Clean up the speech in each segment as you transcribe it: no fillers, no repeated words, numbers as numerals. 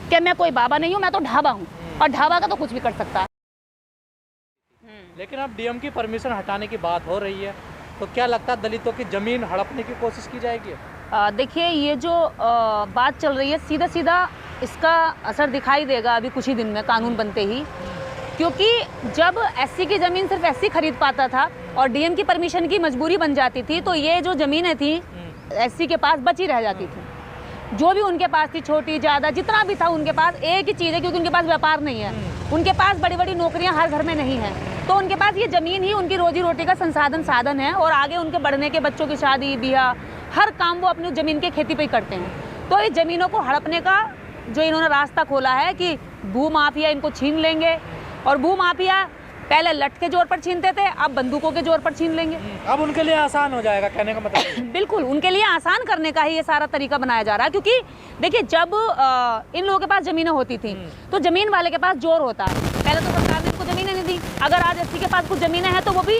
कि मैं कोई बाबा नहीं हूँ, मैं तो ढाबा हूँ, और ढाबा का तो कुछ भी कर सकता है। लेकिन अब डीएम की परमिशन हटाने की बात हो रही है, तो क्या लगता है दलितों की जमीन हड़पने की कोशिश की जाएगी? देखिए, ये जो बात चल रही है, सीधा सीधा इसका असर दिखाई देगा अभी कुछ ही दिन में, कानून बनते ही। क्योंकि जब एससी की ज़मीन सिर्फ एससी खरीद पाता था और डीएम की परमिशन की मजबूरी बन जाती थी, तो ये जो ज़मीनें थी एससी के पास बची रह जाती थी। जो भी उनके पास थी, छोटी ज़्यादा जितना भी था उनके पास, एक ही चीज़ है, क्योंकि उनके पास व्यापार नहीं है, उनके पास बड़ी बड़ी नौकरियां हर घर में नहीं है, तो उनके पास ये ज़मीन ही उनकी रोजी रोटी का साधन है। और आगे उनके बढ़ने के, बच्चों की शादी ब्याह, हर काम वो अपनी ज़मीन के खेती पे ही करते हैं। तो इस ज़मीनों को हड़पने का जो इन्होंने रास्ता खोला है कि भूमाफिया इनको छीन लेंगे, और भूमाफिया पहले लठ के जोर पर छीनते थे, अब बंदूकों के जोर पर छीन लेंगे। अब उनके लिए आसान हो जाएगा, कहने का मतलब। बिल्कुल, उनके लिए आसान करने का ही ये सारा तरीका बनाया जा रहा है। क्योंकि देखिए, जब इन लोगों के पास ज़मीनें होती थी तो ज़मीन वाले के पास जोर होता है। पहले तो सरकार ने इनको ज़मीनें नहीं दी, अगर आज एससी के पास कुछ ज़मीनें हैं तो वो भी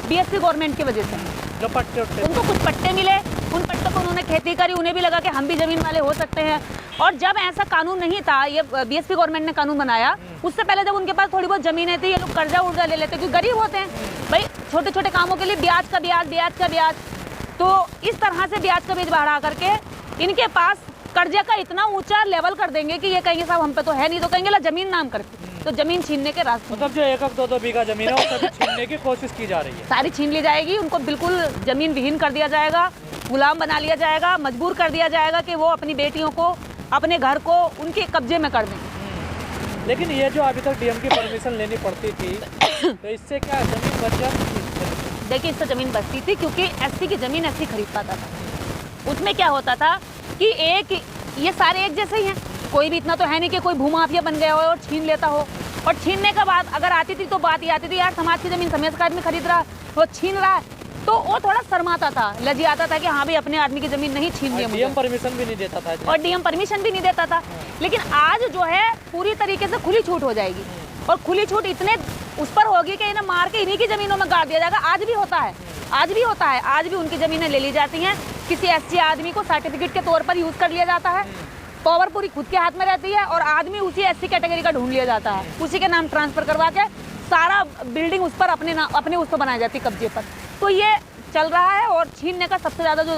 बीएसपी गवर्नमेंट की वजह से, जो पट्टे उनको कुछ पट्टे मिले, उन पट्टों को उन्होंने खेती करी, उन्हें भी लगा कि हम भी ज़मीन वाले हो सकते हैं। और जब ऐसा कानून नहीं था, ये बीएसपी गवर्नमेंट ने कानून बनाया, उससे पहले जब उनके पास थोड़ी बहुत ज़मीनें थी, ये लोग कर्जा उर्जा ले लेते, क्योंकि गरीब होते हैं भाई, छोटे छोटे कामों के लिए ब्याज का ब्याज। तो इस तरह से ब्याज का ब्याज बढ़ा करके इनके पास कर्जे का इतना ऊंचा लेवल कर देंगे कि ये कहेंगे साहब हम पे तो है नहीं, तो कहेंगे ला ज़मीन नाम करके, तो ज़मीन छीनने के रास्ते। मतलब जो 1-2 बीघा जमीन है वो सभी छीनने की कोशिश की जा रही है। सारी छीन ली जाएगी, उनको बिल्कुल ज़मीन विहीन कर दिया जाएगा, गुलाम बना लिया जाएगा, मजबूर कर दिया जाएगा कि वो अपनी बेटियों को, अपने घर को उनके कब्जे में कर दें। लेकिन ये जो अभी तक डीएम की परमिशन लेनी पड़ती थी, तो इससे क्या जमीन बच जाती? देखिए, इससे ज़मीन बचती थी, क्योंकि एससी की ज़मीन एससी खरीद पाता था। उसमें क्या होता था कि ये सारे एक जैसे ही हैं, कोई भी इतना तो है नहीं कि कोई भूमाफिया बन गया हो और छीन लेता हो। और छीनने का बात अगर आती थी तो बात ही आती थी, यार समाज की ज़मीन समाज का आदमी खरीद रहा, वो छीन रहा है, तो वो थोड़ा शर्माता था, लजियाता था कि हाँ भाई अपने आदमी की ज़मीन नहीं छीन लिया। डीएम परमिशन भी नहीं देता था, और डीएम परमिशन भी नहीं देता था। लेकिन आज जो है पूरी तरीके से खुली छूट हो जाएगी, और खुली छूट इतने उस पर होगी कि इन्हें मार के इन्हीं की ज़मीनों में गाड़ दिया जाएगा। आज भी होता है, आज भी उनकी ज़मीनें ले ली जाती हैं, किसी एससी आदमी को सर्टिफिकेट के तौर पर यूज़ कर लिया जाता है, पावर पूरी खुद के हाथ में रहती है, और आदमी उसी एससी कैटेगरी का ढूंढ लिया जाता है, उसी के नाम ट्रांसफर करवा के सारा बिल्डिंग उस पर अपने उस पर बनाई जाती है, कब्जे पर। तो ये चल रहा है, और छीनने का सबसे ज़्यादा जो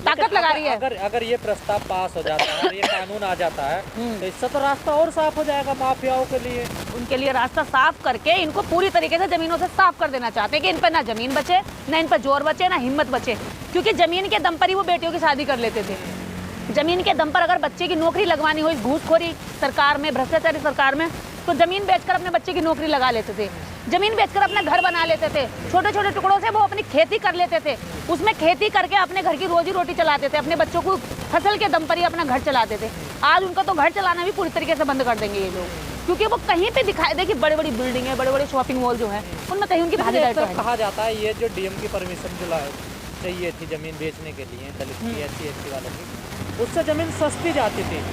ताकत लगा रही है। अगर ये प्रस्ताव पास हो जाता है और ये कानून आ जाता है, तो इससे तो रास्ता और साफ हो जाएगा माफियाओं के लिए। उनके लिए रास्ता साफ करके इनको पूरी तरीके से ज़मीनों से साफ कर देना चाहते हैं कि इन पर ना ज़मीन बचे, ना इन पर जोर बचे, ना हिम्मत बचे। क्योंकि ज़मीन के दम पर ही वो बेटियों की शादी कर लेते थे। ज़मीन के दम पर अगर बच्चे की नौकरी लगवानी हो इस घूसखोरी सरकार में, भ्रष्टाचारी सरकार में, तो ज़मीन बेचकर अपने बच्चे की नौकरी लगा लेते थे, ज़मीन बेचकर अपना घर बना लेते थे, छोटे छोटे टुकड़ों से वो अपनी खेती कर लेते थे, उसमें खेती करके अपने घर की रोजी रोटी चलाते थे, अपने बच्चों को फसल के दम पर ही अपना घर चलाते थे। आज उनका तो घर चलाना भी पूरी तरीके से बंद कर देंगे ये लोग, क्योंकि वो कहीं पे दिखाई, देखिए बड़ी बड़ी बिल्डिंग है, बड़े बड़े शॉपिंग मॉल जो है, उनमें कहीं उनकी भागीदारी तो है। कहा जाता है ये जो डीएम की परमिशन जो चाहिए थी ज़मीन बेचने के लिए दलित की, एससी वालों की, उससे ज़मीन सस्ती जाती थी।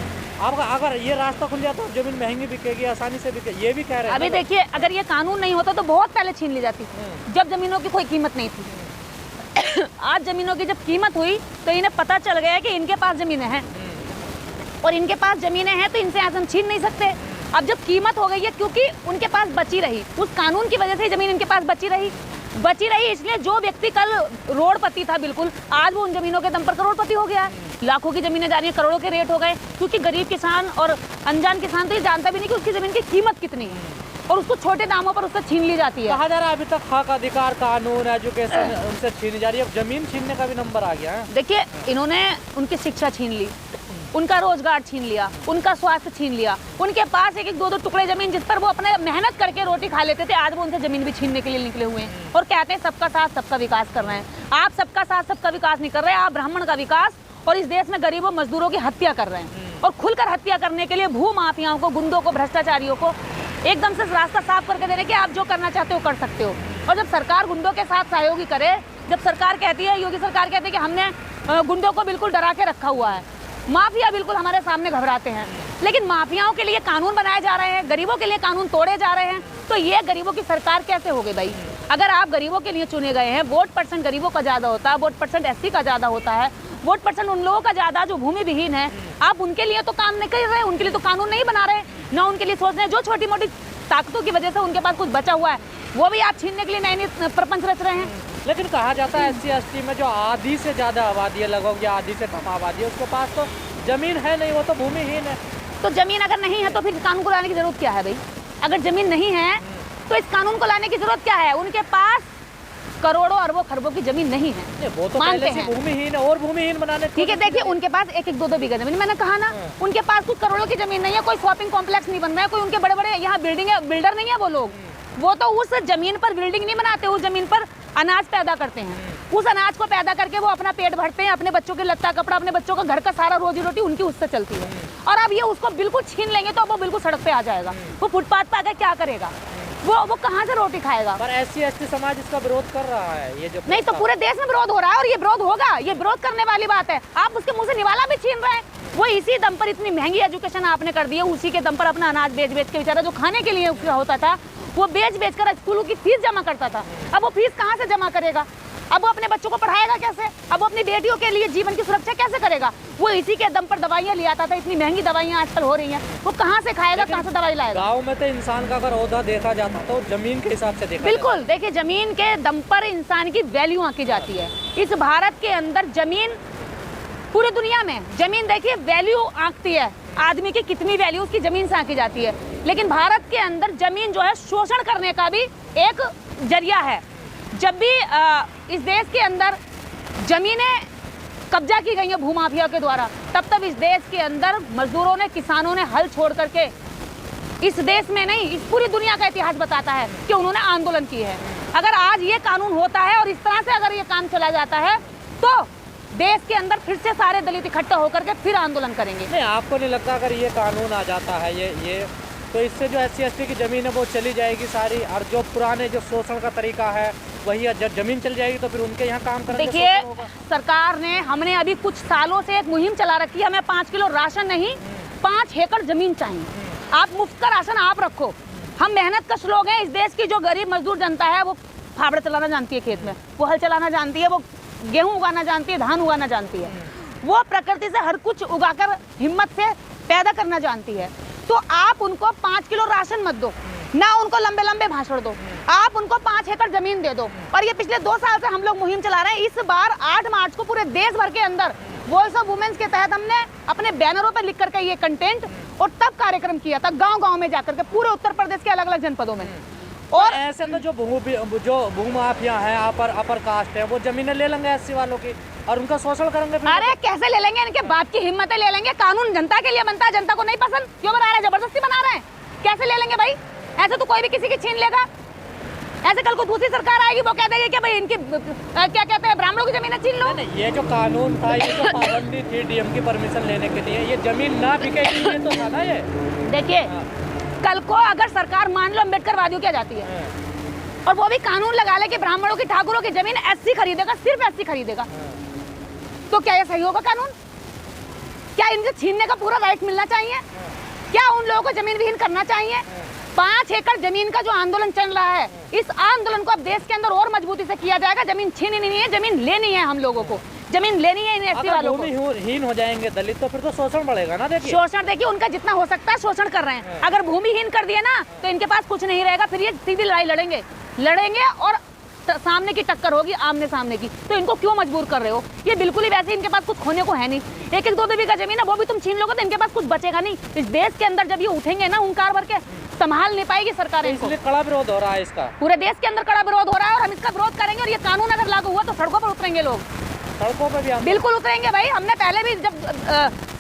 अब अगर ये रास्ता खुल जाता तो जमीन महंगी बिकेगी, आसानी से बिकेगी, ये भी कह रहे हैं। अभी देखिए, अगर ये कानून नहीं होता तो बहुत पहले छीन ली जाती, जब जमीनों की कोई कीमत नहीं थी। आज जमीनों की जब कीमत हुई तो इन्हें पता चल गया कि इनके पास जमीनें हैं, और इनके पास जमीनें हैं तो इनसे आज हम छीन नहीं सकते। अब जब कीमत हो गई है, क्योंकि उनके पास बची रही, उस कानून की वजह से जमीन इनके पास बची रही, इसलिए जो व्यक्ति कल रोडपति था बिल्कुल, आज वो उन जमीनों के दम पर करोड़पति हो गया है। लाखों की जमीनें जा रही हैं, करोड़ों के रेट हो गए, क्योंकि गरीब किसान और अनजान किसान तो ये जानता भी नहीं कि उसकी जमीन की कीमत कितनी है, और उसको छोटे दामों पर उससे छीन ली जाती है। कहा जा रहा है अभी तक हक अधिकार, कानून, एजुकेशन उनसे छीनी जा रही है, अब जमीन छीनने का भी नंबर आ गया है। देखिए, इन्होंने उनकी शिक्षा छीन ली, उनका रोजगार छीन लिया, उनका स्वास्थ्य छीन लिया, उनके पास एक एक दो टुकड़े जमीन जिस पर वो अपने मेहनत करके रोटी खा लेते थे, आज वो उनसे जमीन भी छीनने के लिए निकले हुए हैं, और कहते हैं सबका साथ सबका विकास कर रहे हैं। आप सबका साथ सबका विकास नहीं कर रहे, आप ब्राह्मण का विकास और इस देश में गरीबों मजदूरों की हत्या कर रहे हैं, और खुलकर हत्या करने के लिए भू माफियाओं को, गुंडों को, भ्रष्टाचारियों को एकदम से रास्ता साफ करके दे रहे कि आप जो करना चाहते हो कर सकते हो। और जब सरकार गुंडों के साथ सहयोगी करे, जब सरकार कहती है, योगी सरकार कहती है कि हमने गुंडों को बिल्कुल डरा के रखा हुआ है, माफिया बिल्कुल हमारे सामने घबराते हैं, लेकिन माफियाओं के लिए कानून बनाए जा रहे हैं, गरीबों के लिए कानून तोड़े जा रहे हैं, तो ये गरीबों की सरकार कैसे हो गई भाई? अगर आप गरीबों के लिए चुने गए हैं, वोट परसेंट गरीबों का ज़्यादा होता है, वोट परसेंट एससी का ज़्यादा होता है, वोट % उन लोगों का ज्यादा जो भूमि विहीन है। आप उनके लिए तो काम नहीं कर रहे, उनके लिए तो कानून नहीं बना रहे, ना उनके लिए सोच रहे हैं। जो छोटी मोटी ताकतों की वजह से उनके पास कुछ बचा हुआ है वो भी आप छीनने के लिए नए नए प्रपंच रच रहे हैं। लेकिन कहा जाता है SC/ST में जो आधी से ज़्यादा आबादी है, लगभग या आधी से कम आबादी है, उसके पास तो ज़मीन है नहीं, वो तो भूमिहीन है। तो जमीन अगर नहीं है तो फिर कानून को लाने की जरूरत क्या है भाई? अगर जमीन नहीं है तो इस कानून को लाने की जरूरत क्या है? उनके पास करोड़ों अरबों खरबों की जमीन नहीं है, वो तो मानते पहले से हैं। भूमिहीन है और भूमिहीन बनाने। ठीक है, देखिए उनके पास 1-1, 2-2 बीघा जमीन, मैंने कहा ना, उनके पास कुछ करोड़ों की जमीन नहीं है, कोई शॉपिंग कॉम्प्लेक्स नहीं बन रहा है, कोई उनके बड़े बड़े यहाँ बिल्डर नहीं है वो लोग। वो तो उस जमीन पर बिल्डिंग नहीं बनाते, उस जमीन पर अनाज पैदा करते हैं। उस अनाज को पैदा करके वो अपना पेट भरते हैं, अपने बच्चों के लत्ता कपड़ा, अपने बच्चों का घर का सारा रोजी रोटी उनकी उससे चलती है। और अब ये उसको बिल्कुल छीन लेंगे तो वो बिल्कुल सड़क पे आ जाएगा। वो फुटपाथ पे आकर क्या करेगा? वो कहाँ से रोटी खाएगा? पर SC/ST समाज इसका विरोध कर रहा है। ये जो नहीं तो पूरे देश में विरोध हो रहा है और ये विरोध होगा, ये विरोध करने वाली बात है। आप उसके मुंह से निवाला भी छीन रहे हैं। वो इसी दम पर इतनी महंगी एजुकेशन आपने कर दी है, उसी के दम पर अपना अनाज बेच बेच के बेचारा जो खाने के लिए उसका होता था वो बेच बेच कर स्कूलों की फीस जमा करता था। अब वो फीस कहाँ से जमा करेगा? अब वो अपने बच्चों को पढ़ाएगा कैसे? अब वो अपनी बेटियों के लिए जीवन की सुरक्षा कैसे करेगा? वो इसी के दम पर दवाइयाँ ले आता था। इतनी महंगी दवाइयाँ आजकल हो रही हैं, वो कहाँ से खाएगा, कहाँ से दवाई लाएगा? गाँव में तो इंसान का अगर ओहदा देखा जाता तो जमीन के हिसाब से देखा बिल्कुल, देखिए जमीन के दम पर इंसान की वैल्यू आंकी जाती है। इस भारत के अंदर जमीन, पूरी दुनिया में जमीन देखिए वैल्यू आंकती है, आदमी की कितनी वैल्यू उसकी जमीन से आंकी जाती है। लेकिन भारत के अंदर जमीन जो है शोषण करने का भी एक जरिया है। जब भी इस देश के अंदर जमीनें कब्जा की गई हैं भूमाफिया के द्वारा, तब इस देश के अंदर मजदूरों ने, किसानों ने हल छोड़ करके, इस देश में नहीं इस पूरी दुनिया का इतिहास बताता है कि उन्होंने आंदोलन की है। अगर आज ये कानून होता है और इस तरह से अगर ये काम चला जाता है तो देश के अंदर फिर से सारे दलित इकट्ठा होकर के फिर आंदोलन करेंगे। नहीं, आपको नहीं लगता अगर ये कानून आ जाता है ये तो इससे जो SC/ST की जमीन है वो चली जाएगी सारी, और जो पुराने जो शोषण का तरीका है वही जब जमीन चल जाएगी तो फिर उनके यहाँ काम करने में देखिए शोषण होगा। सरकार ने, हमने अभी कुछ सालों से एक मुहिम चला रखी है, हमें 5 किलो राशन नहीं 5 एकड़ जमीन चाहिए। आप मुफ्त का राशन आप रखो। हम मेहनत कश लोग हैं, इस देश की जो गरीब मजदूर जनता है वो फावड़ा चलाना जानती है, खेत में वो हल चलाना जानती है, वो गेहूं उगाना जानती है, धान उगाना जानती है, वो प्रकृति से हर कुछ उगाकर हिम्मत से पैदा करना जानती है। तो आप उनको 5 किलो राशन मत दो, ना उनको लंबे लंबे भाषण दो, आप उनको 5 एकड़ जमीन दे दो। और ये पिछले 2 साल से हम लोग मुहिम चला रहे हैं। इस बार 8 मार्च को पूरे देश भर के अंदर वॉइस ऑफ वुमेन्स के तहत हमने अपने बैनरों पर लिख करके ये कंटेंट और तब कार्यक्रम किया था, गांव-गांव में जाकर के पूरे उत्तर प्रदेश के अलग अलग जनपदों में। और ऐसे तो जो भूमाफिया है, अपर कास्ट है, वो जमीनें ले लेंगे SC वालों की और उनका शोषण करेंगे। अरे कैसे ले लेंगे? इनके बाप की हिम्मतें ले लेंगे। कानून जनता के लिए बनता है, जनता को नहीं पसंद क्यों बना रहे हैं? जबरदस्ती बना रहे हैं, कैसे ले लेंगे भाई? ऐसे तो कोई भी किसी की छीन लेगा। ऐसे कल को दूसरी सरकार आएगी, वो कह देगी कि भाई इनकी क्या कहते हैं, ब्राह्मणों की जमीनें छीन लो। नहीं, ये जो कानून था, ये जो पाबंदी थी DM की परमिशन लेने के लिए, ये जमीन ना बिकेगी ये तो था ना। ये देखिए कल को अगर सरकार मान लो अम्बेडकरवादियों की आ जाती है और वो भी कानून लगा ले कि ब्राह्मणों की, ठाकुरों की जमीन SC खरीदेगा, सिर्फ SC खरीदेगा, तो क्या ये सही होगा कानून? क्या इनसे छीनने का पूरा राइट मिलना चाहिए? क्या उन लोगों को जमीन विहीन करना चाहिए? 5 एकड़ जमीन का जो आंदोलन चल रहा है, इस आंदोलन को अब देश के अंदर और मजबूती से किया जाएगा। जमीन छीननी नहीं है, जमीन लेनी है। हम लोगों को जमीन लेनी है इन SC वालों को। भूमिहीन हो जाएंगे दलित तो फिर तो शोषण बढ़ेगा ना। देखिए शोषण, देखिए उनका जितना हो सकता है शोषण कर रहे हैं। अगर भूमिहीन कर दिए ना तो इनके पास कुछ नहीं रहेगा, फिर ये सीधी लड़ाई लड़ेंगे और सामने की टक्कर होगी, आमने सामने की। तो इनको क्यों मजबूर कर रहे हो? ये बिल्कुल ही वैसे, इनके पास कुछ खोने को है नहीं। 1-1, 2-2 बीघा जमीन है, वो भी तुम छीन लोगे तो इनके पास कुछ बचेगा नहीं। इस देश के अंदर जब ये उठेंगे ना हुंकार भर के, संभाल नहीं पाएगी सरकार इनको। इसलिए कड़ा विरोध हो रहा है इसका, पूरे देश के अंदर कड़ा विरोध हो रहा है और हम इसका विरोध करेंगे। और ये कानून अगर लागू हुआ तो सड़कों पर उतरेंगे लोग, सड़कों पर भी बिल्कुल उतरेंगे भाई। हमने पहले भी जब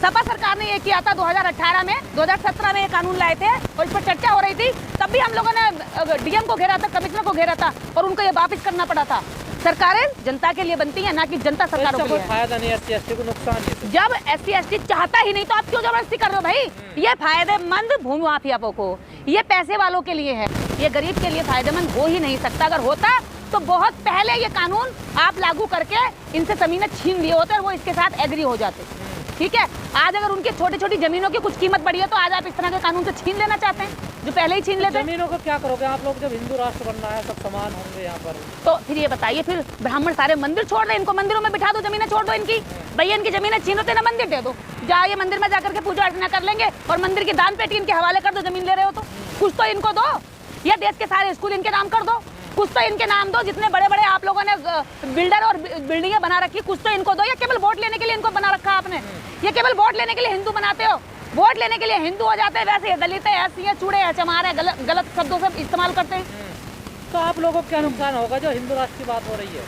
सपा सरकार ने ये किया था 2018 में, 2017 में ये कानून लाए थे और इस पर चर्चा हो रही थी, तब भी हम लोगों ने DM को घेरा था, कमिश्नर को घेरा था और उनको ये वापस करना पड़ा था। सरकारें जनता के लिए बनती है, ना कि जनता सरकारों के लिए। कोई फायदा नहीं, SC/ST को नुकसान नहीं। जब SC/ST चाहता ही नहीं तो आप क्यों जबरदस्ती कर रहे हो भाई? ये फायदेमंद भूमि माफियाओं को, ये पैसे वालों के लिए है, ये गरीब के लिए फायदेमंद हो ही नहीं सकता। अगर होता तो बहुत पहले ये कानून आप लागू करके इनसे जमीनें छीन लिए होते और वो इसके साथ एग्री हो जाते। ठीक है, आज अगर उनकी छोटी छोटी जमीनों की कुछ कीमत बढ़ी है तो आज आप इस तरह के कानून से छीन लेना चाहते हैं जो पहले ही छीन लेते हैं। जमीनों को क्या करोगे आप लोग, जब हिंदू राष्ट्र बनना है सब समान होंगे यहाँ पर। तो फिर ये बताइए, फिर ब्राह्मण सारे मंदिर छोड़ रहे, इनको मंदिरों में बिठा दो, जमीनें छोड़ दो इनकी। भैया इनकी जमीनें छीनो तो ना मंदिर दे दो, जाइए मंदिर में जाकर के पूजा अर्चना कर लेंगे और मंदिर की दान पेटी इनके हवाले कर दो। जमीन ले रहे हो तो कुछ तो इनको दो, या देश के सारे स्कूल इनके नाम कर दो, कुछ तो इनके नाम दो। जितने बड़े बड़े आप लोगों ने बिल्डर और बिल्डिंगें बना रखी, कुछ तो इनको दो। या केवल वोट लेने के लिए इनको बना रखा आपने? ये केवल वोट लेने के लिए हिंदू बनाते हो, वोट लेने के लिए हिंदू हो जाते हैं। वैसे दलित है, ऐसी है, चूड़े है, चमार है, गलत शब्दों से इस्तेमाल करते हैं। तो आप लोगों को क्या नुकसान होगा जो हिंदू राष्ट्र की बात हो रही है?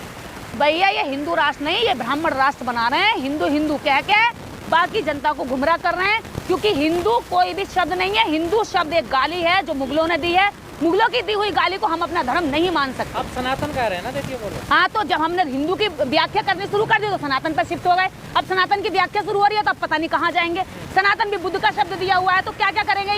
भैया ये हिंदू राष्ट्र नहीं, ये ब्राह्मण राष्ट्र बना रहे हैं। हिंदू हिंदू कह के बाकी जनता को गुमराह कर रहे हैं, क्योंकि हिंदू कोई भी शब्द नहीं है। हिंदू शब्द एक गाली है जो मुगलों ने दी है। मुगलों की दी हुई गाली को हम अपना धर्म नहीं मान सकते। आप सनातन कह रहे हैं ना, देखिए बोलो। हाँ, तो जब हमने हिंदू की व्याख्या करनी शुरू कर दी तो सनातन पर शिफ्ट हो गए। अब सनातन की व्याख्या शुरू हो रही है तो अब पता नहीं कहाँ जाएंगे। सनातन भी बुद्ध का शब्द दिया हुआ है, तो क्या क्या करेंगे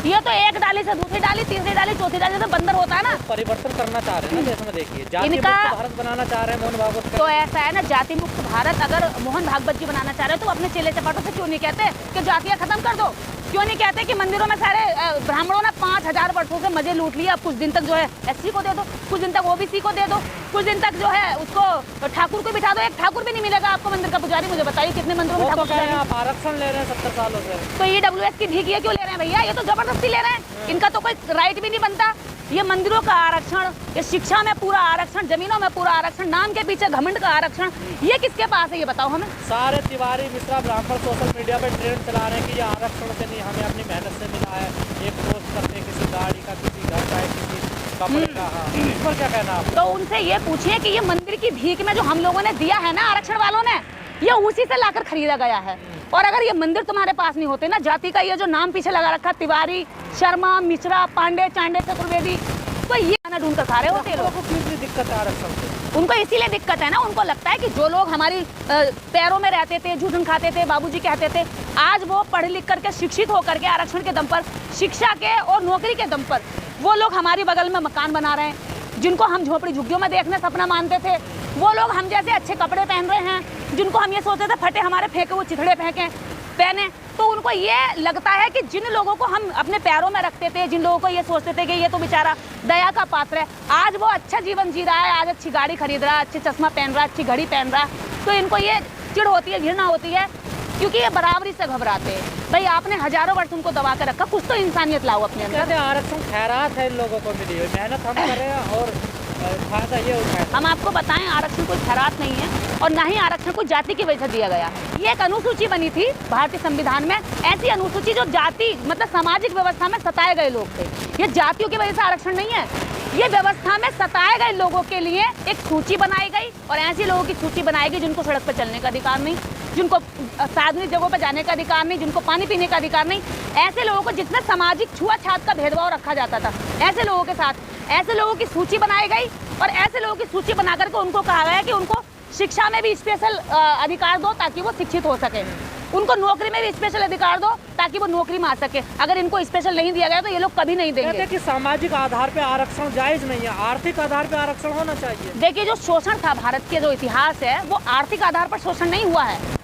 ये तो एक डाली से दूसरी डाली, तीसरी डाली, चौथी डाली से बंदर होता है ना। परिवर्तन करना चाह रहे हैं ना देश में, देखिए जाति मुक्त भारत बनाना चाह रहे हैं मोहन भागवत। तो ऐसा है ना, जाति मुक्त भारत अगर मोहन भागवत जी बनाना चाह रहे हो तो अपने चेले चपाटों से क्यों नहीं कहते कि जातियाँ खत्म कर दो? क्यों नहीं कहते कि मंदिरों में सारे ब्राह्मणों ने 5000 वर्षों से मजे लूट लिए, अब कुछ दिन तक जो है एससी को दे दो, कुछ दिन तक ओबीसी को दे दो, कुछ दिन तक जो है उसको ठाकुर को बिठा दो। एक ठाकुर भी नहीं मिलेगा आपको मंदिर का पुजारी। मुझे बताइए कितने मंदिरों में ठाकुर पुजारी? आप आरक्षण ले रहे हैं 70 सालों से, तो EWS की भीख ये क्यों ले रहे हैं भैया? ये तो जबरदस्ती ले रहे हैं, इनका तो कोई राइट भी नहीं बनता। ये मंदिरों का आरक्षण, ये शिक्षा में पूरा आरक्षण, जमीनों में पूरा आरक्षण, नाम के पीछे घमंड का आरक्षण, ये किसके पास है ये बताओ हमें? सारे तिवारी मिश्रा ब्राह्मण सोशल मीडिया पे ट्रेंड चला रहे हैं कि ये आरक्षण से नहीं, हमें अपनी मेहनत से मिला है। एक पोस्ट करते हैं किसी गाड़ी का, किसी घर का, किसी कपड़े का। हाँ, इस पर क्या कहना आप? तो उनसे ये पूछिए कि ये मंदिर की भीख में जो हम लोगों ने दिया है ना आरक्षण वालों ने, ये उसी से लाकर खरीदा गया है। और अगर ये मंदिर तुम्हारे पास नहीं होते ना, जाति का ये जो नाम पीछे लगा रखा, तिवारी, शर्मा, मिश्रा, पांडे, चांडे, चतुर्वेदी, तो ये खाना ढूंढ कर खा रहे होते लोग। दिक्कत है आरक्षण से? उनको इसीलिए दिक्कत है ना, उनको लगता है कि जो लोग हमारी पैरों में रहते थे, जूठन खाते थे, बाबूजी कहते थे, आज वो पढ़ लिख करके शिक्षित होकर के आरक्षण के दम पर, शिक्षा के और नौकरी के दम पर वो लोग हमारी बगल में मकान बना रहे हैं। जिनको हम झोपड़ी झुग्गियों में देखने सपना मानते थे, वो लोग हम जैसे अच्छे कपड़े पहन रहे हैं। जिनको हम ये सोचते थे फटे हमारे फेंके वो चिथड़े पहने, तो उनको ये लगता है कि जिन लोगों को हम अपने पैरों में रखते थे, जिन लोगों को ये सोचते थे कि ये तो बेचारा दया का पात्र है, आज वो अच्छा जीवन जी रहा है, आज अच्छी गाड़ी खरीद रहा है, अच्छे चश्मा पहन रहा है, अच्छी घड़ी पहन रहा है, तो इनको ये चिढ़ होती है, घृणा होती है, क्योंकि ये बराबरी से घबराते हैं। भाई आपने हजारों वर्ष उनको दबा कर रखा, कुछ तो इंसानियत लाओ अपने अंदर। आरक्षण खैरात है इन लोगों को मिली हुई, मेहनत हम कर रहे हैं और फायदा ये उठाए। हम आपको बताएं, आरक्षण कोई खैरात नहीं है और ना ही आरक्षण कोई जाति की वजह से दिया गया। ये एक अनुसूची बनी थी भारतीय संविधान में, ऐसी अनुसूची जो जाति मतलब सामाजिक व्यवस्था में सताए गए लोग थे। ये जातियों की वजह से आरक्षण नहीं है, ये व्यवस्था में सताए गए लोगों के लिए एक सूची बनाई गई और ऐसे लोगों की सूची बनाई गई जिनको सड़क पर चलने का अधिकार नहीं, जिनको सार्वजनिक जगहों पर जाने का अधिकार नहीं, जिनको पानी पीने का अधिकार नहीं। ऐसे लोगों को जिसमें सामाजिक छुआछूत का भेदभाव रखा जाता था, ऐसे लोगों के साथ ऐसे लोगों की सूची बनाई गई और ऐसे लोगों की सूची बना करके उनको कहा गया कि उनको शिक्षा में भी स्पेशल अधिकार दो ताकि वो शिक्षित हो सके, उनको नौकरी में भी स्पेशल अधिकार दो ताकि वो नौकरी में आ सके। अगर इनको स्पेशल नहीं दिया गया तो ये लोग कभी नहीं देंगे। कहते कि सामाजिक आधार पे आरक्षण जायज नहीं है, आर्थिक आधार पे आरक्षण होना चाहिए। देखिए, जो शोषण था भारत के जो इतिहास है वो आर्थिक आधार पर शोषण नहीं हुआ है,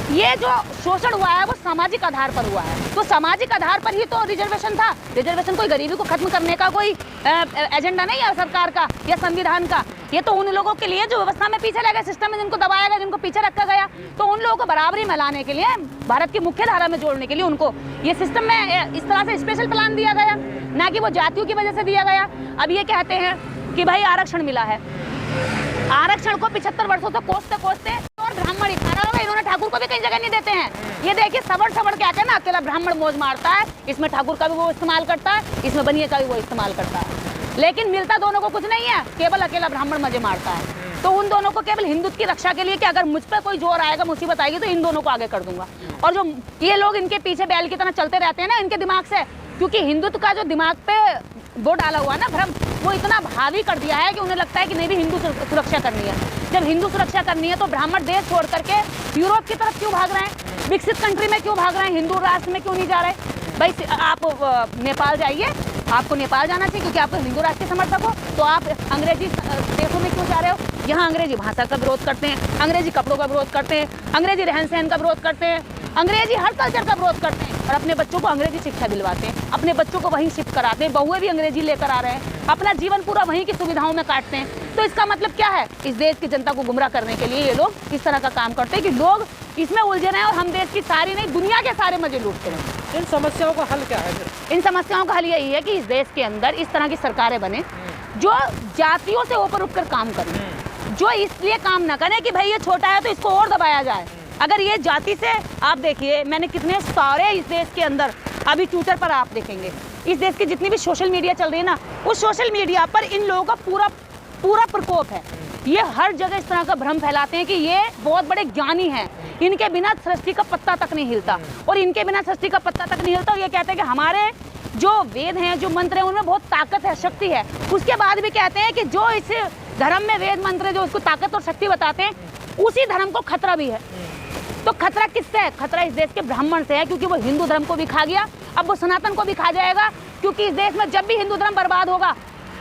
ये जो शोषण हुआ है वो सामाजिक आधार पर हुआ है। तो सामाजिक आधार पर ही तो रिजर्वेशन था। रिजर्वेशन कोई गरीबी को खत्म करने का कोई एजेंडा नहीं है सरकार का या संविधान का। ये तो उन लोगों के लिए जो व्यवस्था में पीछे लगे, सिस्टम में जिनको दबाया गया, जिनको पीछे रखा गया, तो उन लोगों को बराबरी में लाने के लिए, भारत की मुख्य धारा में जोड़ने के लिए उनको ये सिस्टम में इस तरह से स्पेशल प्लान दिया गया, ना कि वो जातियों की वजह से दिया गया। अब ये कहते हैं कि भाई आरक्षण मिला है, आरक्षण को 75 वर्षों से कोसते और ब्राह्मण ही खा रहा होगा, इन्होंने ठाकुर को भी कहीं जगह नहीं देते हैं। ये देखिए सबर क्या कहना, अकेला ब्राह्मण मौज मारता है, इसमें ठाकुर का भी वो इस्तेमाल करता है, इसमें बनिए का भी वो इस्तेमाल करता है, लेकिन मिलता दोनों को कुछ नहीं है, केवल अकेला ब्राह्मण मजे मारता है। तो उन दोनों को केवल हिंदुत्व की रक्षा के लिए कि अगर मुझ पर कोई जोर आएगा, मुसीबत आएगी, तो इन दोनों को आगे कर दूंगा। और जो ये लोग इनके पीछे बैल की तरह चलते रहते हैं ना इनके दिमाग से, क्योंकि हिंदुत्व का जो दिमाग पे वो डाला हुआ ना भ्रम, वो इतना भारी कर दिया है कि उन्हें लगता है कि नहीं भी हिंदू सुरक्षा करनी है। जब हिंदू सुरक्षा करनी है तो ब्राह्मण देश छोड़ करके यूरोप की तरफ क्यों भाग रहे हैं, विकसित कंट्री में क्यों भाग रहे हैं, हिंदू राष्ट्र में क्यों नहीं जा रहे? भाई आप नेपाल जाइए, आपको नेपाल जाना चाहिए क्योंकि आप हिंदू राष्ट्र के समर्थक हो, तो आप अंग्रेजी देशों में क्यों जा रहे हो? यहाँ अंग्रेजी भाषा का विरोध करते हैं, अंग्रेजी कपड़ों का विरोध करते हैं, अंग्रेजी रहन सहन का विरोध करते हैं, अंग्रेजी हर कल्चर का विरोध करते हैं और अपने बच्चों को अंग्रेजी शिक्षा दिलवाते हैं, अपने बच्चों को वहीं शिफ्ट कराते हैं, बहुएं भी अंग्रेजी लेकर आ रहे हैं, अपना जीवन पूरा वहीं की सुविधाओं में काटते हैं। तो इसका मतलब क्या है? इस देश की जनता को गुमराह करने के लिए ये लोग इस तरह का काम करते हैं कि लोग इसमें उलझे रहे और हम देश की सारी नहीं दुनिया के सारे मजे लूटते रहे। इन समस्याओं का हल क्या है फिर? इन समस्याओं का हल यही है कि इस देश के अंदर इस तरह की सरकारें बने जो जातियों से ऊपर उठकर काम करें, जो इसलिए काम ना करें कि भाई ये छोटा है तो इसको और दबाया जाए। अगर ये जाति से, आप देखिए मैंने कितने सारे इस देश के अंदर अभी ट्विटर पर आप देखेंगे, इस देश की जितनी भी सोशल मीडिया चल रही है ना, उस सोशल मीडिया पर इन लोगों का पूरा प्रकोप है। ये हर जगह इस तरह का भ्रम फैलाते हैं कि ये बहुत बड़े ज्ञानी हैं, इनके बिना सृष्टि का पत्ता तक नहीं हिलता, और इनके बिना सृष्टि का पत्ता तक नहीं हिलता। और ये कहते हैं कि हमारे जो वेद हैं, जो मंत्र हैं, उनमें बहुत ताकत है, शक्ति है। उसके बाद भी कहते हैं कि जो इस धर्म में वेद मंत्र जो उसको ताकत और शक्ति बताते हैं, उसी धर्म को खतरा भी है। तो खतरा किससे है? खतरा इस देश के ब्राह्मण से है, क्योंकि वो हिंदू धर्म को भी खा गया, अब वो सनातन को भी खा जाएगा। क्योंकि इस देश में जब भी हिंदू धर्म बर्बाद होगा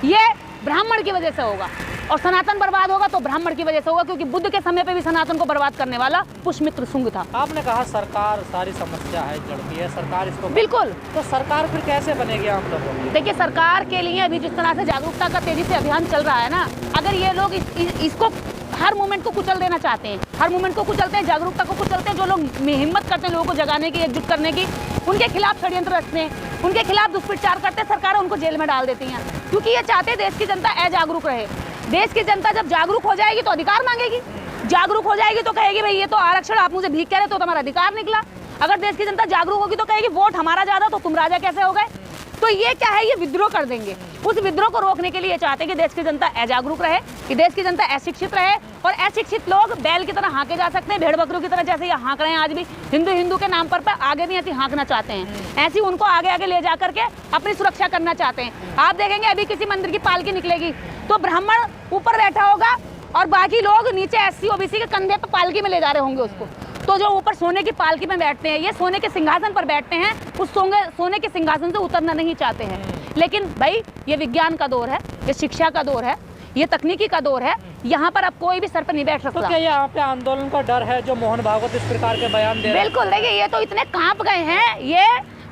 ये ब्राह्मण की वजह से होगा, और सनातन बर्बाद होगा तो ब्राह्मण की वजह से होगा, क्योंकि बुद्ध के समय पे भी सनातन को बर्बाद करने वाला पुष्यमित्र शुंग था। आपने कहा सरकार सारी समस्या है जड़ती है, सरकार इसको, बिल्कुल। तो सरकार फिर कैसे बनेगी आम लोगों की? देखिए, सरकार के लिए अभी जिस तरह से जागरूकता का तेजी से अभियान चल रहा है ना, अगर ये लोग इसको हर मूवमेंट को कुचल देना चाहते हैं, हर मूवमेंट को कुचलते हैं, जागरूकता को कुचलते हैं, जो लोग हिम्मत करते हैं लोगों को जगाने की, एकजुट करने की, उनके खिलाफ षड्यंत्र रचते हैं, उनके खिलाफ दुष्प्रचार करते हैं, सरकारें उनको जेल में डाल देती हैं, क्योंकि ये चाहते हैं देश की जनता अजागरूक रहे। देश की जनता जब जागरूक हो जाएगी तो अधिकार मांगेगी, जागरूक हो जाएगी तो कहेगी भाई ये तो आरक्षण आप मुझे भीख कह रहे तो तुम्हारा अधिकार निकला। अगर देश की जनता जागरूक होगी तो कहेगी वोट हमारा ज्यादा तो तुम राजा कैसे हो गए। तो ये क्या है, ये विद्रोह कर देंगे। उस विद्रोह को रोकने के लिए ये चाहते हैं कि देश की जनता अजागरूक रहे, कि देश की जनता अशिक्षित रहे, और अशिक्षित लोग बैल की तरह हाँके जा सकते हैं, भेड़ बकरियों की तरह जैसे ये हाँक रहे हैं आज भी, हिंदू के नाम पर आगे भी ऐसी हाँकना चाहते हैं, ऐसी उनको आगे आगे ले जा करके अपनी सुरक्षा करना चाहते हैं। आप देखेंगे अभी किसी मंदिर की पालकी निकलेगी तो ब्राह्मण ऊपर बैठा होगा और बाकी लोग नीचे SC OBC के कंधे पर पालकी में ले जा रहे होंगे उसको। तो जो ऊपर सोने की पालकी में बैठते हैं, ये सोने के सिंहासन पर बैठते हैं, उस सोने के सिंहासन से उतरना नहीं चाहते हैं। लेकिन भाई ये विज्ञान का दौर है, ये शिक्षा का दौर है, ये तकनीकी का दौर है, यहाँ पर अब कोई भी सर पर नहीं बैठ सकता। तो क्या यहाँ पे आंदोलन का डर है जो मोहन भागवत इस प्रकार के बयान दे रहे हैं? बिल्कुल, देखिए ये तो इतने कांप गए हैं ये,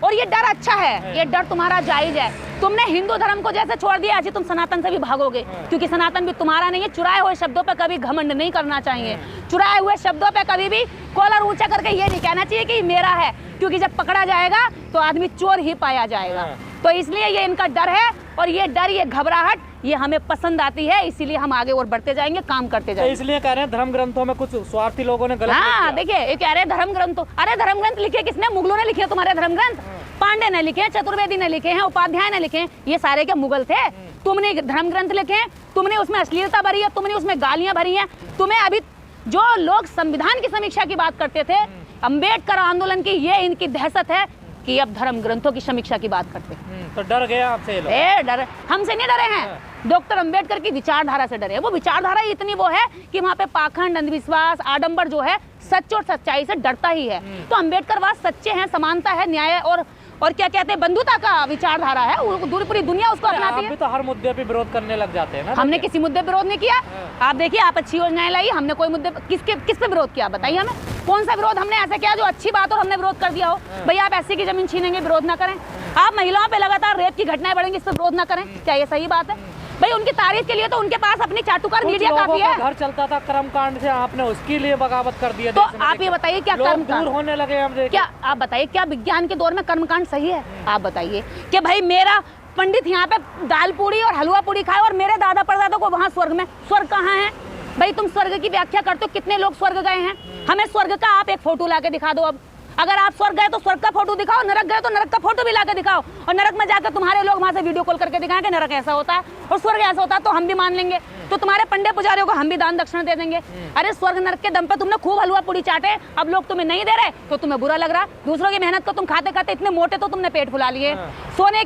और ये डर अच्छा है, ये डर तुम्हारा जायज है। तुमने हिंदू धर्म को जैसे छोड़ दिया, ऐसे तुम सनातन से भी भागोगे, क्योंकि सनातन भी तुम्हारा नहीं है। चुराए हुए शब्दों पे कभी घमंड नहीं करना चाहिए, चुराए हुए शब्दों पे कभी भी कॉलर ऊंचा करके ये नहीं कहना चाहिए कि मेरा है, क्योंकि जब पकड़ा जाएगा तो आदमी चोर ही पाया जाएगा। तो इसलिए ये इनका डर है, और ये डर, ये घबराहट, ये हमें पसंद आती है, इसीलिए हम आगे और बढ़ते जाएंगे, काम करते जाएंगे। तो इसलिए कह रहे हैं धर्म ग्रंथों में कुछ स्वार्थी लोगों ने गलत, हाँ देखिए, ये कह रहे हैं धर्म ग्रंथ, अरे धर्म ग्रंथ लिखे किसने? मुगलों ने लिखे तुम्हारे धर्म ग्रंथ, पांडे ने लिखे, चतुर्वेदी ने लिखे हैं, उपाध्याय ने लिखे हैं, ये सारे के मुगल थे। तुमने धर्म ग्रंथ लिखे हैं, तुमने उसमें अश्लीलता भरी है, तुमने उसमें गालियां भरी हैं। तुम्हें अभी जो लोग संविधान की समीक्षा की बात करते थे, अंबेडकर आंदोलन की, ये इनकी दहशत है कि अब धर्म ग्रंथों की समीक्षा की बात करते हैं। तो डर गया आपसे लोग? डर हमसे नहीं डरे हैं, डॉक्टर अंबेडकर की विचारधारा से डरे हैं। वो विचारधारा इतनी वो है कि वहाँ पे पाखंड, अंधविश्वास, आडंबर जो है, सच और सच्चाई से डरता ही है। तो अंबेडकरवाद सच्चे हैं, समानता है, न्याय और क्या कहते हैं, बंधुता का विचारधारा है, पूरी दुनिया उसको अपनाती है। आप भी तो हर मुद्दे पे विरोध करने लग जाते हैं ना। हमने किसी मुद्दे पे विरोध नहीं किया। आप देखिए, आप अच्छी योजनाएं लाई, हमने कोई मुद्दे किस पे विरोध किया? बताइए हमें, कौन सा विरोध हमने ऐसा किया जो अच्छी बात और हमने विरोध कर दिया हो? भैया आप SC की जमीन छीनेंगे, विरोध ना करें। आप महिलाओं पे लगातार रेप की घटनाएं बढ़ेंगी, इस पर विरोध ना करें, क्या ये सही बात है? भाई उनकी तारीफ के लिए तो उनके पास अपनी चाटुकार मीडिया काफी है। घर चलता था कर्मकांड से, आपने उसके लिए बगावत कर दिया। तो आप ये बताइए, क्या कर्मकांड दूर होने लगे? हम क्या आप बताइए, क्या विज्ञान के दौर में कर्मकांड सही है? आप बताइए कि भाई मेरा पंडित यहाँ पे दाल पूड़ी और हलवा पूड़ी खाए और मेरे दादा परदादा को वहाँ स्वर्ग में, स्वर्ग कहाँ है भाई? तुम स्वर्ग की व्याख्या करते हो, कितने लोग स्वर्ग गए हैं? हमें स्वर्ग का आप एक फोटो ला के दिखा दो। अब अगर आप स्वर्ग गए तो स्वर्ग का फोटो दिखाओ, नरक गए तो नरक का फोटो भी ला के दिखाओ, और नरक में जाकर तुम्हारे लोग वहां से वीडियो कॉल करके दिखाएं कि नरक ऐसा होता है और स्वर्ग ऐसा होता है, तो हम भी मान लेंगे। तो तुम्हारे पंडे पुजारियों को हम भी दान दक्षिणा दे देंगे। अरे स्वर्ग नरक के दम पे तुमने खूब हलवा पूड़ी चाटे, अब लोग तुम्हें नहीं दे रहे तो तुम्हें बुरा लग रहा। दूसरों की मेहनत को तुम खाते खाते इतने मोटे तो तुमने पेट फुला लिए। सोने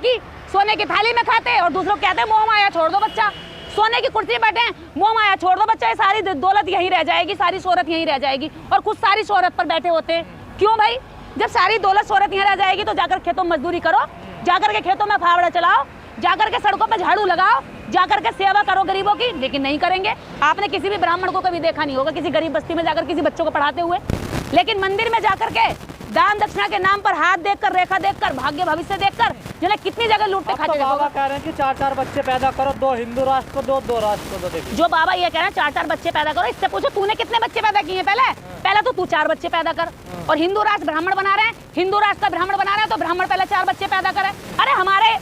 की थाली में खाते और दूसरों कहते हैं मोह माया छोड़ दो बच्चा, सोने की कुर्सी बैठे हैं, मोह माया छोड़ दो बच्चा, ये सारी दौलत यहीं रह जाएगी, सारी शोहरत यहीं रह जाएगी, और कुछ सारी शोहरत पर बैठे होते हैं। क्यों भाई? जब सारी दौलत शोहरत यहाँ रह जाएगी तो जाकर खेतों में मजदूरी करो, जाकर के खेतों में फावड़ा चलाओ, जाकर के सड़कों पे झाड़ू लगाओ, जाकर के सेवा करो गरीबों की, लेकिन नहीं करेंगे। आपने किसी भी ब्राह्मण को कभी देखा नहीं होगा किसी गरीब बस्ती में जाकर किसी बच्चों को पढ़ाते हुए, लेकिन मंदिर में जाकर के दान दक्षिणा के नाम पर हाथ देखकर, रेखा देखकर, भाग्य भविष्य देखकर जो है कितनी जगह लूट के अब खाते तो बाबा देखो। कह रहे हैं कि 4-4 बच्चे पैदा करो, 2 हिंदू राष्ट्र को दो, 2 राष्ट्र को दो। देखिए जो बाबा ये कह रहे हैं 4-4 बच्चे पैदा करो, इससे पूछो तूने कितने बच्चे पैदा किए हैं पहले तो तू 4 बच्चे पैदा कर। और हिंदू राष्ट्र ब्राह्मण बना रहे हैं, हिंदू राष्ट्र का ब्राह्मण बना रहे हैं तो ब्राह्मण पहले 4 बच्चे पैदा करे। अरे हमारे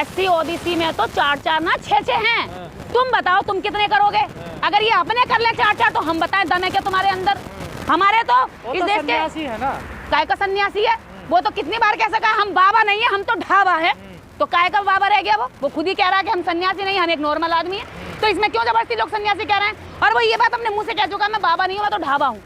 SC OBC में तो 4-4 ना 6-6 हैं। तुम बताओ तुम कितने करोगे? अगर ये अपने कर ले 4-4 तो हम बताएं दम है क्या तुम्हारे अंदर? हमारे तो इस देश के सन्यासी है ना, काय का सन्यासी है वो, तो कितनी बार कह सका हम बाबा नहीं है, हम तो ढाबा है। तो काय का बाबा रह गया? वो खुद ही कह रहा है कि हम सन्यासी नहीं, हम एक नॉर्मल आदमी है। तो इसमें क्यों जबरदस्ती लोग सन्यासी कह रहे हैं? और वो ये बात अपने मुंह से कह चुका मैं बाबा नहीं हूँ, मैं तो ढाबा हूँ।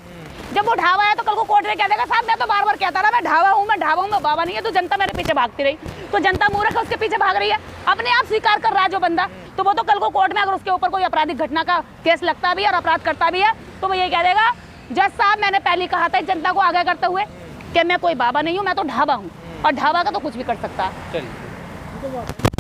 जब वो ढाबा है तो कल को कोर्ट में कह देगा साहब मैं तो बार बार कहता रहा मैं ढाबा हूँ, मैं बाबा नहीं है। तो जनता मेरे पीछे भागती रही, तो जनता मूर्ख है उसके पीछे भाग रही है, अपने आप स्वीकार कर रहा है जो बंदा। तो वो तो कल को कोर्ट में अगर उसके ऊपर कोई आपराधिक घटना का केस लगता भी है और अपराध करता भी है तो वो ये कह देगा जज साहब मैंने पहले कहा था जनता को आगे करते हुए कि मैं कोई बाबा नहीं हूँ, मैं तो ढाबा हूँ। और ढाबा का तो कुछ भी कर सकता है। चलिए।